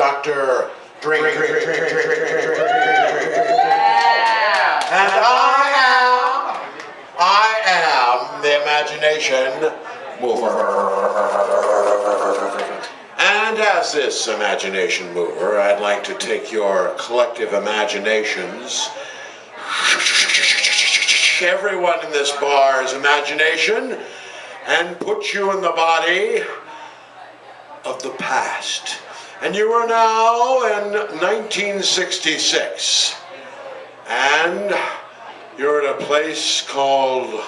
Dr. Dreame. And I am the imagination mover. And as this imagination mover, I'd like to take your collective imaginations, everyone in this bar's imagination, and put you in the body of the past. And you are now in 1966. And you're at a place called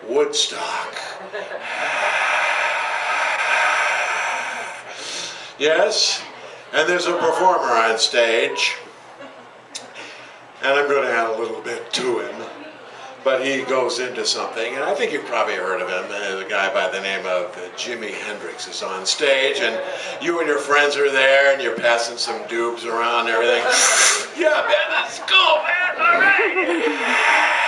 Woodstock. Yes, and there's a performer on stage, and I'm going to add a little bit to him, but he goes into something, and I think you've probably heard of him. There's a guy by the name of Jimi Hendrix is on stage, and you and your friends are there, and you're passing some dupes around and everything. Yeah, man, let's go, man, all right.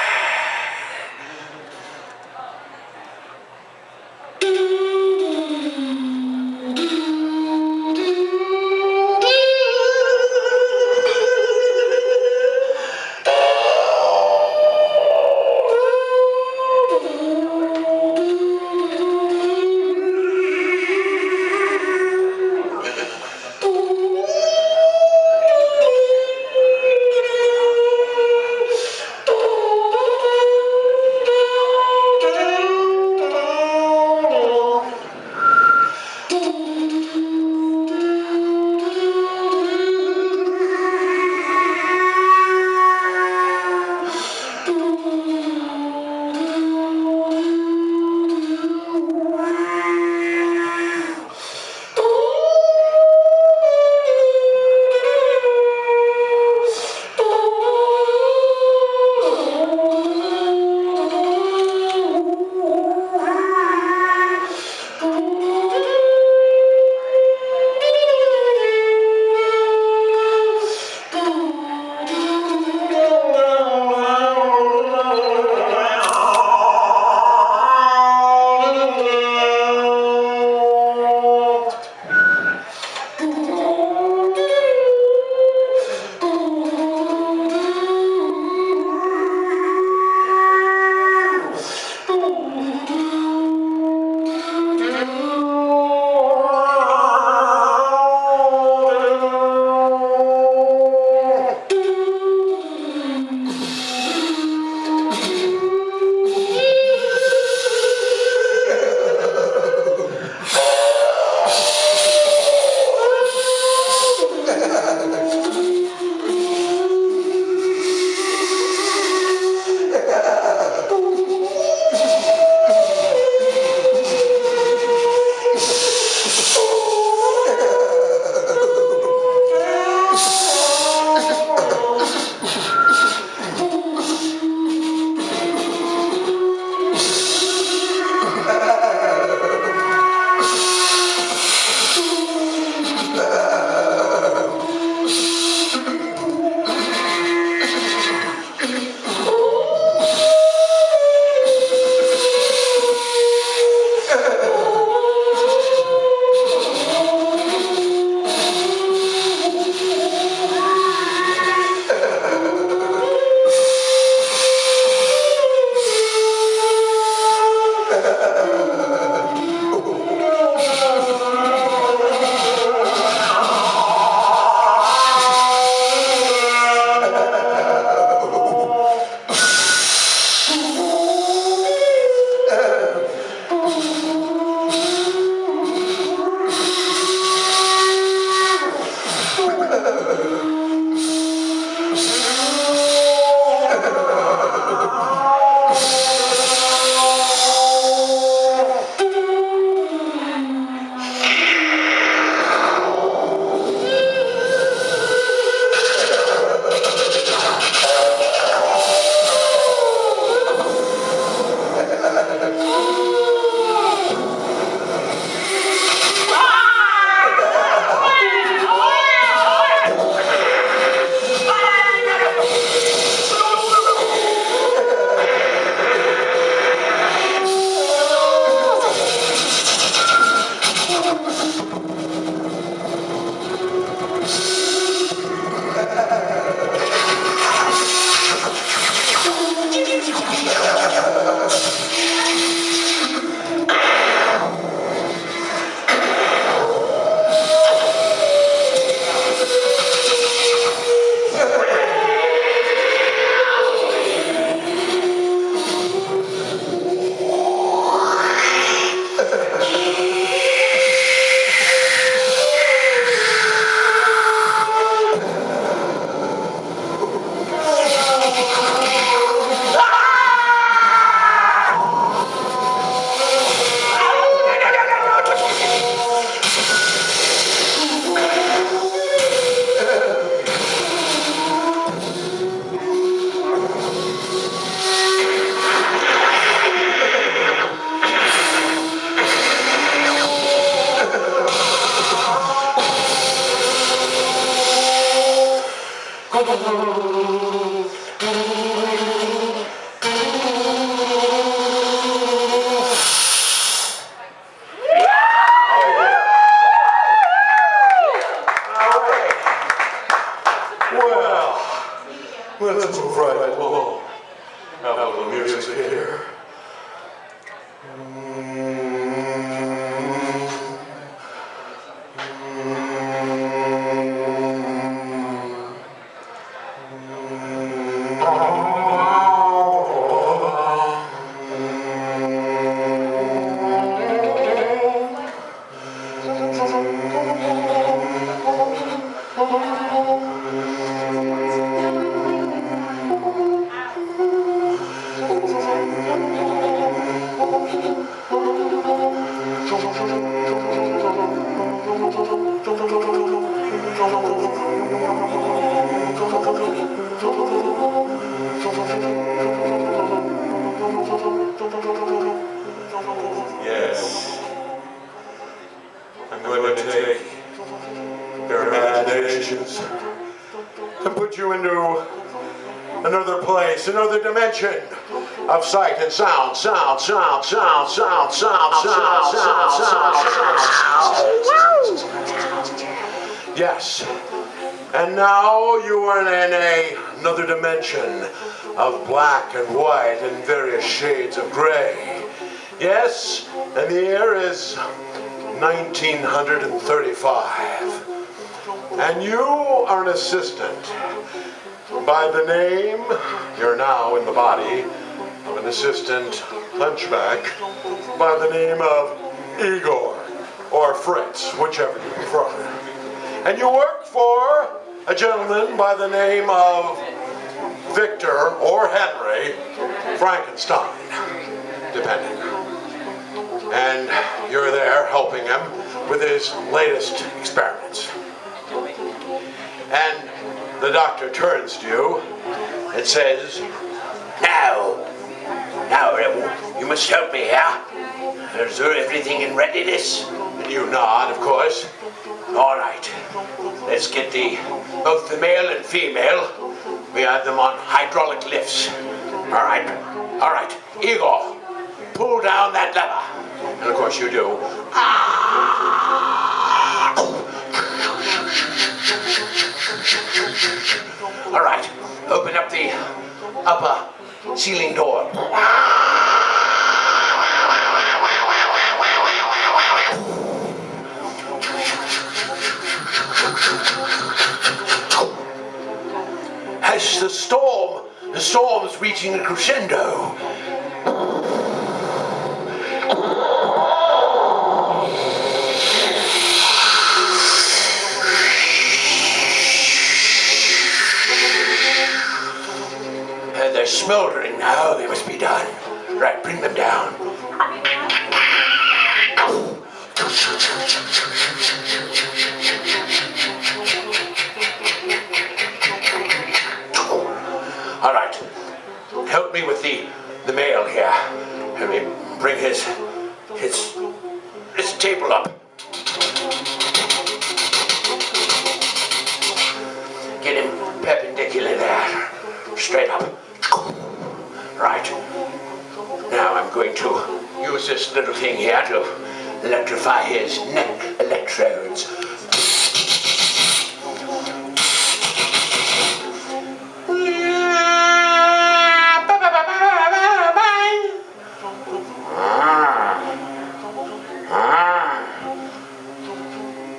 Well, let's move right along. Have a little music here. Yes. I'm going to take your imaginations and put you into another place, another dimension of sight and sound, sound, sound, sound, sound, sound, sound, sound, sound. Yes. And now you are in another dimension of black and white and various shades of gray. Yes, and the year is 1935. And you are an assistant by the name, you're now in the body of an assistant hunchback by the name of Igor or Fritz, whichever you prefer. And you work for a gentleman by the name of Victor or Henry Frankenstein, depending. And you're there helping him with his latest experiments. And the doctor turns to you and says, Now, you must help me here. Is there everything in readiness? And you nod, of course. All right. Let's get both the male and female. We have them on hydraulic lifts. All right. Igor, pull down that lever. And of course you do. All right. Open up the upper ceiling door. As the storm's reaching a crescendo. They're smoldering now, they must be done. Right, bring them down. All right, help me with the male here. Let me bring his table up. Get him perpendicular there, straight up. Right. Now I'm going to use this little thing here to electrify his neck electrodes.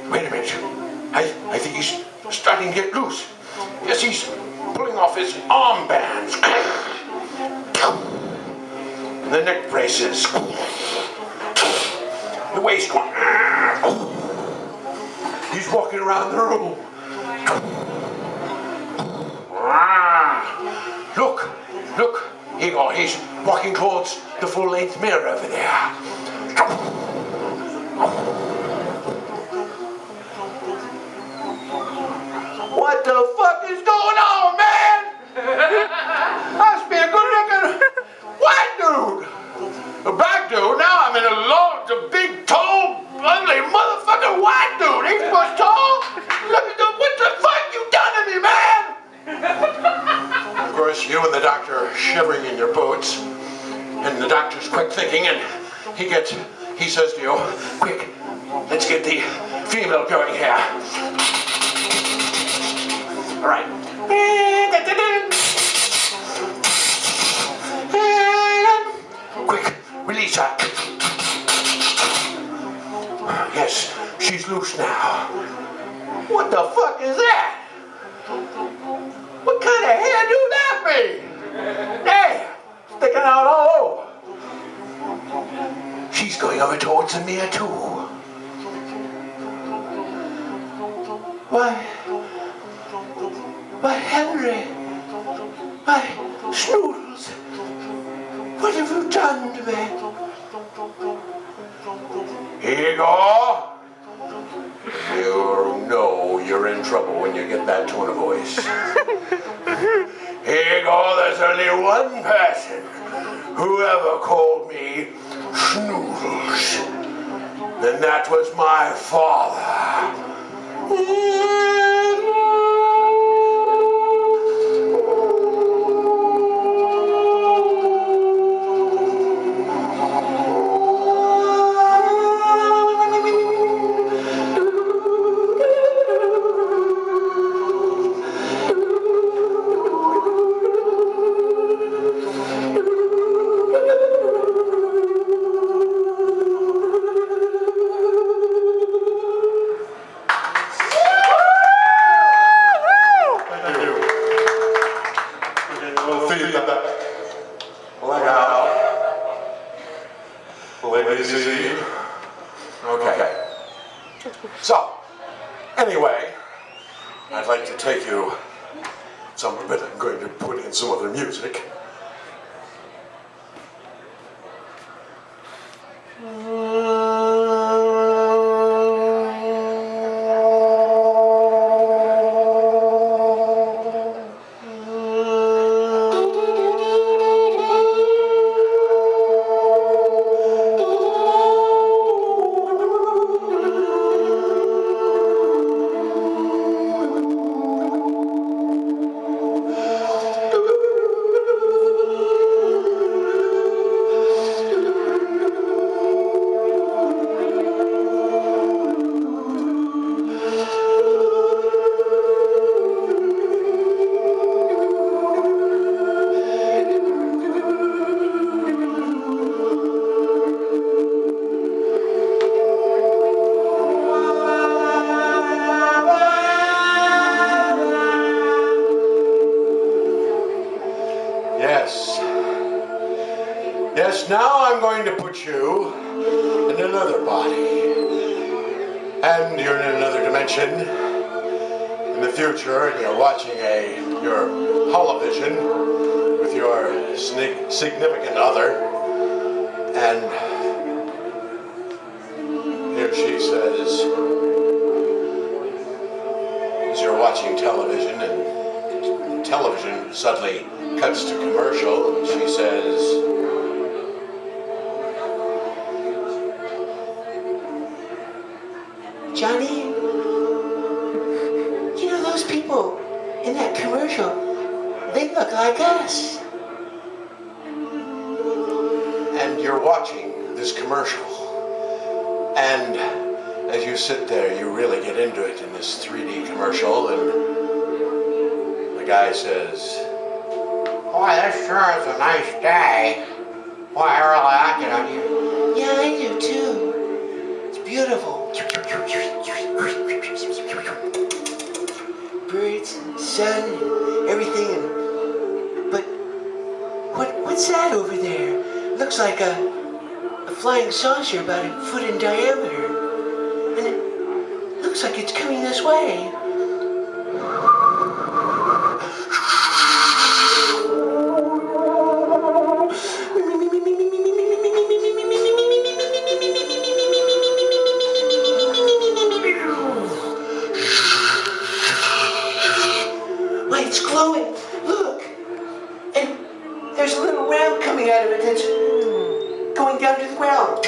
Wait a minute. I think he's starting to get loose. Yes, he's pulling off his armbands. The neck braces. The waist one. He's walking around the room. Look, Igor, he's walking towards the full-length mirror over there. What the fuck is going on, man? Must be a good-looking white dude. A black dude. Now I'm in a big, tall, ugly motherfucking white dude. Ain't much tall. Look at what the fuck you done to me, man? course, you and the doctor are shivering in your boots, and the doctor's quick thinking, and he says to you, quick, let's get the female going here. All right. Quick, release her. Yes, she's loose now. What the fuck is that? What kind of hairdo that be? Damn, sticking out all over. She's going over towards the mirror too. Why, Henry, why, Snoodles, what have you done to me? Here you go. You know you're in trouble when you get that tone of voice. Here you go, there's only one person who ever called me Snoodles. And that was my father. Okay. So, anyway, I'd like to take you somewhere, but I'm going to put in some other music. Yes, now I'm going to put you in another body. And you're in another dimension in the future, and you're watching your television with your significant other. And here she says, as you're watching television, and television suddenly cuts to commercial, and she says, Johnny, you know those people in that commercial, they look like us. And you're watching this commercial. And as you sit there, you really get into it in this 3D commercial, and the guy says, "Boy, this sure is a nice day. Boy, I really like it on you." Yeah, I do too. It's beautiful. Birds and sun and everything, but what's that over there? Looks like a flying saucer about a foot in diameter, and it looks like it's coming this way. It's glowing. Look. And there's a little round coming out of it that's going down to the ground.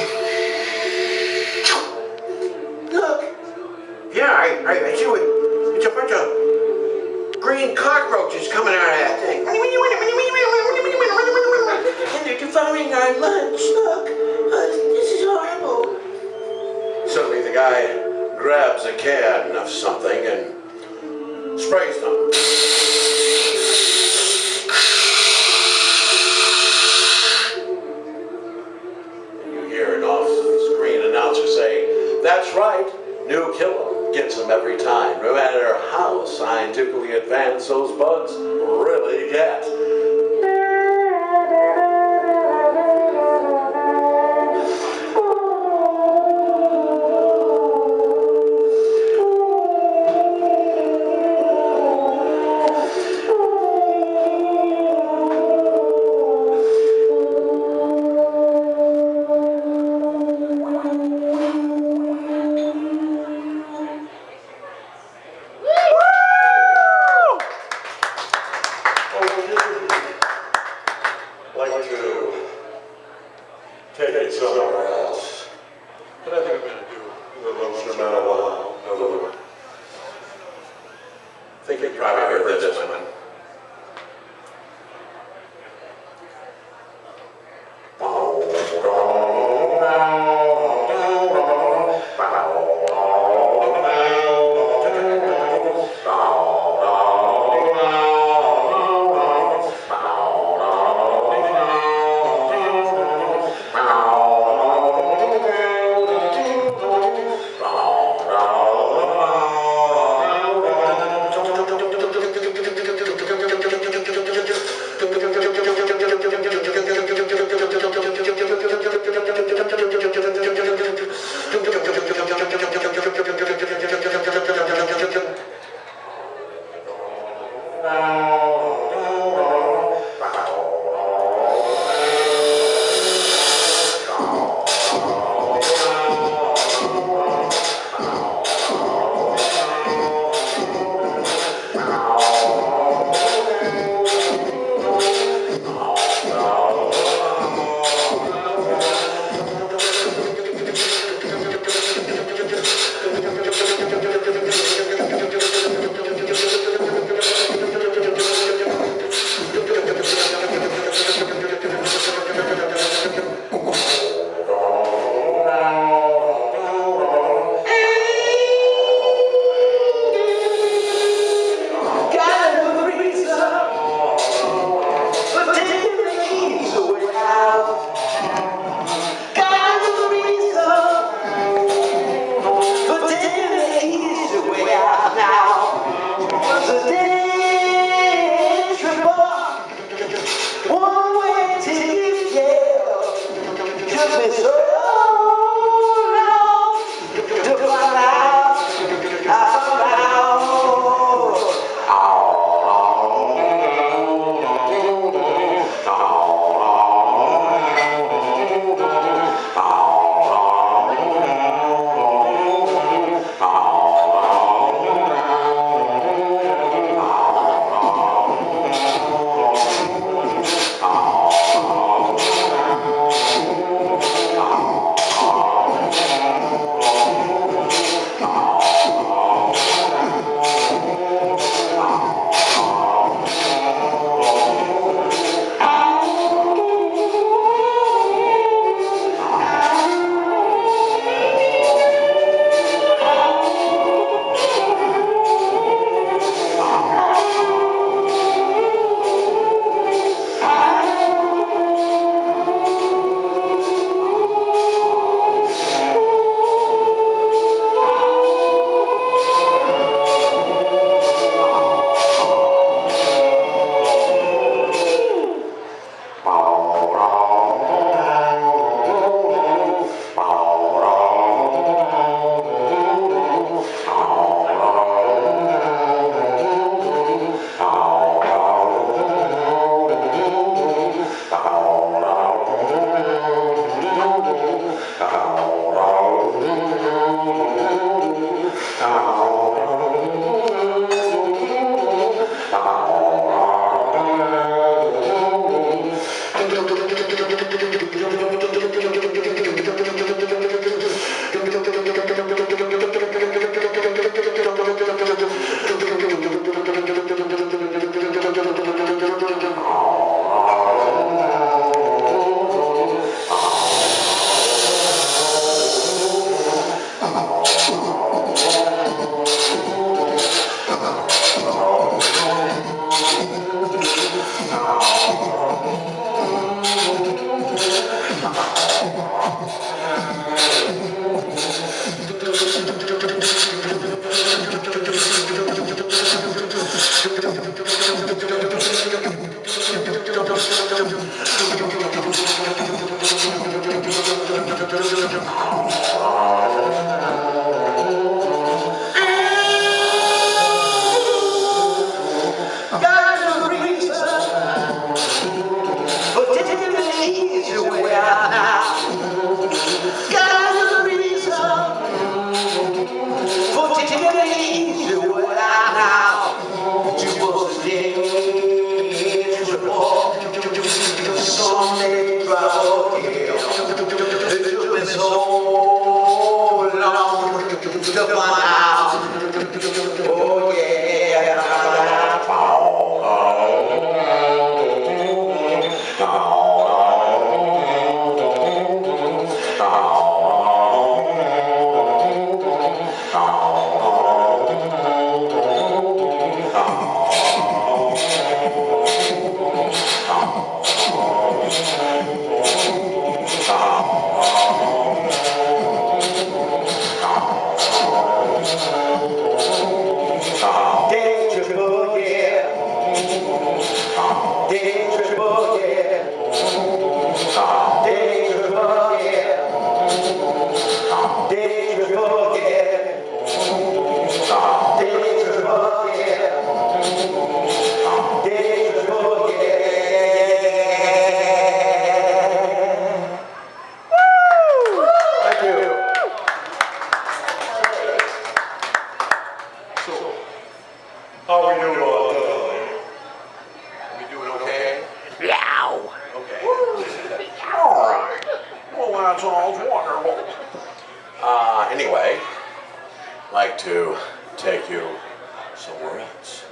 Look. Yeah, I see it. It's a bunch of green green cockroaches coming out of that thing. And they're devouring our lunch. Look, this is horrible. Suddenly the guy grabs a can of something and sprays them. And you hear an off-screen announcer say, "That's right, new killer gets them every time, no matter how scientifically advanced those bugs really get." Like to take it somewhere else. But I think I'm going to do a little instrumental. I think you probably heard this one. Anyway, I'd like to take you somewhere else.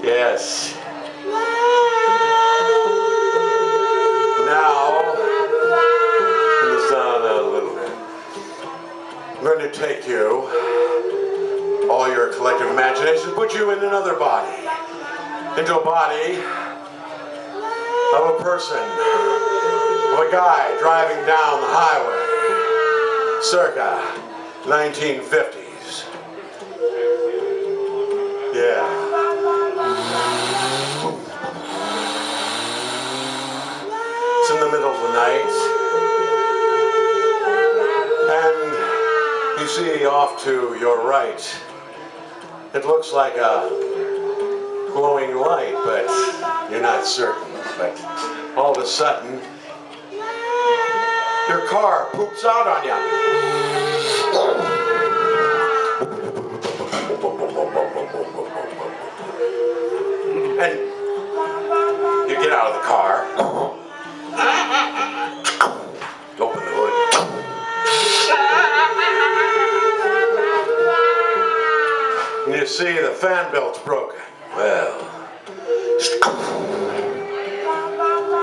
Yes. Now, turn this down a little bit. I'm going to take you, all your collective imagination, put you in another body. Into a body of a person, of a guy driving down the highway, circa 1950s. Yeah. It's in the middle of the night, and you see off to your right, it looks like a glowing light, but you're not certain. But all of a sudden, your car poops out on you. And you get out of the car, open the hood, and you see the fan belt's broken. Well,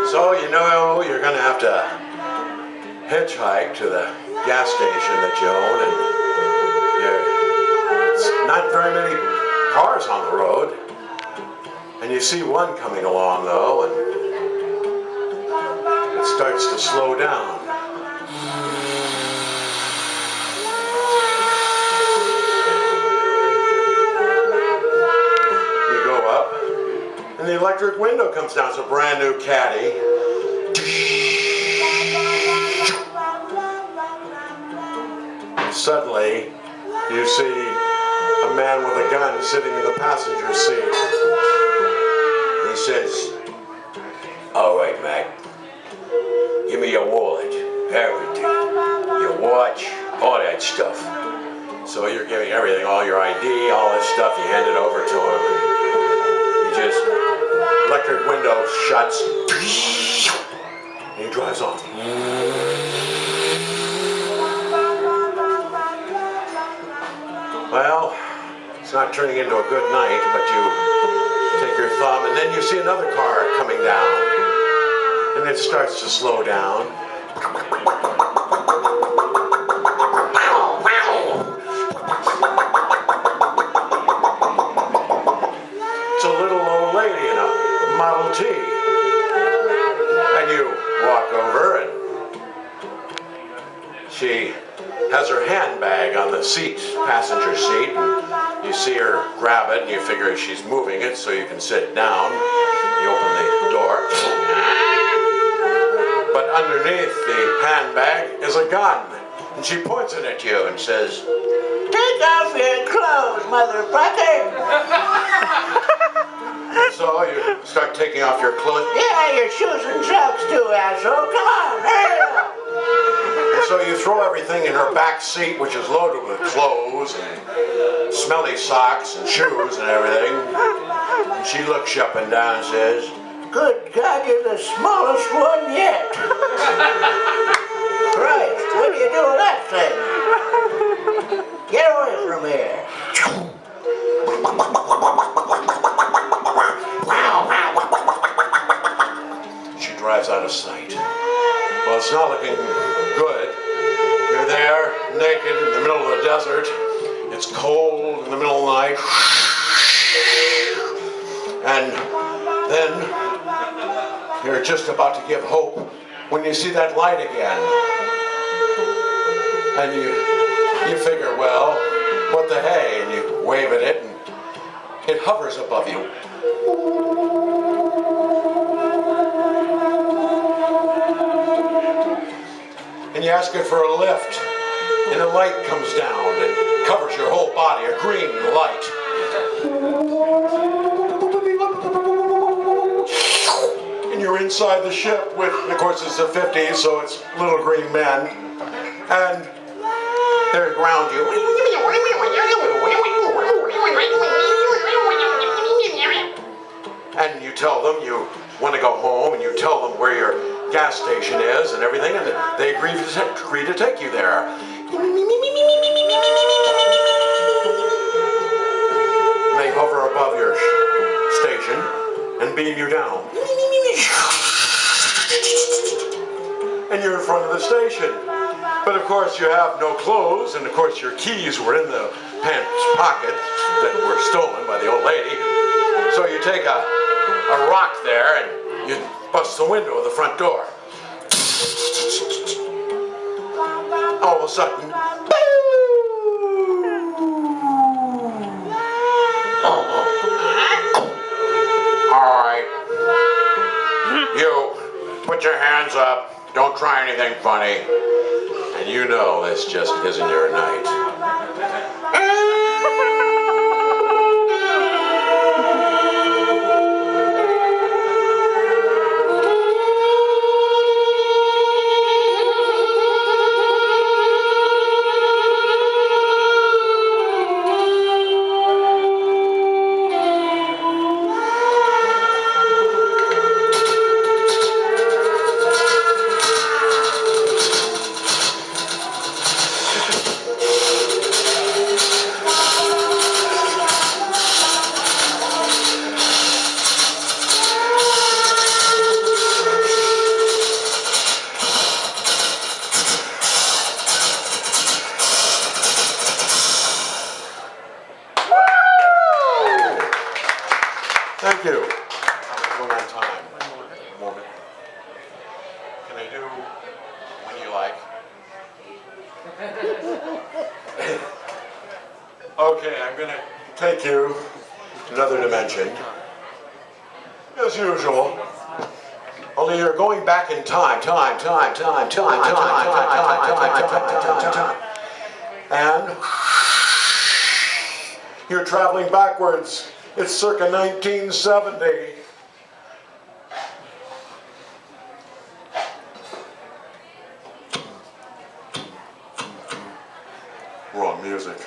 so you know you're going to have to hitchhike to the gas station that you own, and it's not very many cars on the road. And you see one coming along though, and it starts to slow down. You go up, and the electric window comes down. It's a brand new caddy. Suddenly, you see a man with a gun sitting in the passenger seat. He says, All right, Mac. Give me your wallet, everything, your watch, all that stuff. so you're giving everything, all your ID, all this stuff, you hand it over to him. He just, electric window shuts, and he drives off. Well, it's not turning into a good night, but you take your thumb, and then you see another car coming down, and it starts to slow down. It's a little old lady in a Model T, and you walk over, and she has her handbag on the seat, passenger seat, and you see her grab it, and you figure she's moving it so you can sit down. You open the door, but underneath the handbag is a gun, and she points it at you and says, Take off your clothes, motherfucker! so you start taking off your clothes. Yeah, your shoes and socks too, asshole. Come on, hurry up! And so you throw everything in her back seat, which is loaded with clothes and smelly socks and shoes and everything. And she looks you up and down and says, Good God, you're the smallest one yet. Right, what do you do with that thing? Get away from here. She drives out of sight. Well, it's not looking good. You're there, naked, in the middle of the desert. It's cold in the middle of the night. And then you're just about to give hope when you see that light again. And you figure, well, what the hey? And you wave at it, and it hovers above you. And you ask it for a lift, and a light comes down and covers your whole body, a green light. And you're inside the ship with, of course, it's the 50s, so it's little green men, and they're around you. And you tell them you want to go home, and you tell them where your gas station is and everything, and they agree to take you there. And they hover above your station and beam you down. And you're in front of the station. But of course you have no clothes, and of course your keys were in the pants pocket that were stolen by the old lady. So you take a rock there and you bust the window of the front door. All of a sudden, all right, you put your hands up, don't try anything funny, and you know this just isn't your night. Thank you. I'm going on time. A moment. Can I do when you like? Okay, I'm going to take you to another dimension. As usual. Only you're going back in time. And you're traveling backwards. It's circa 1970. Wrong music.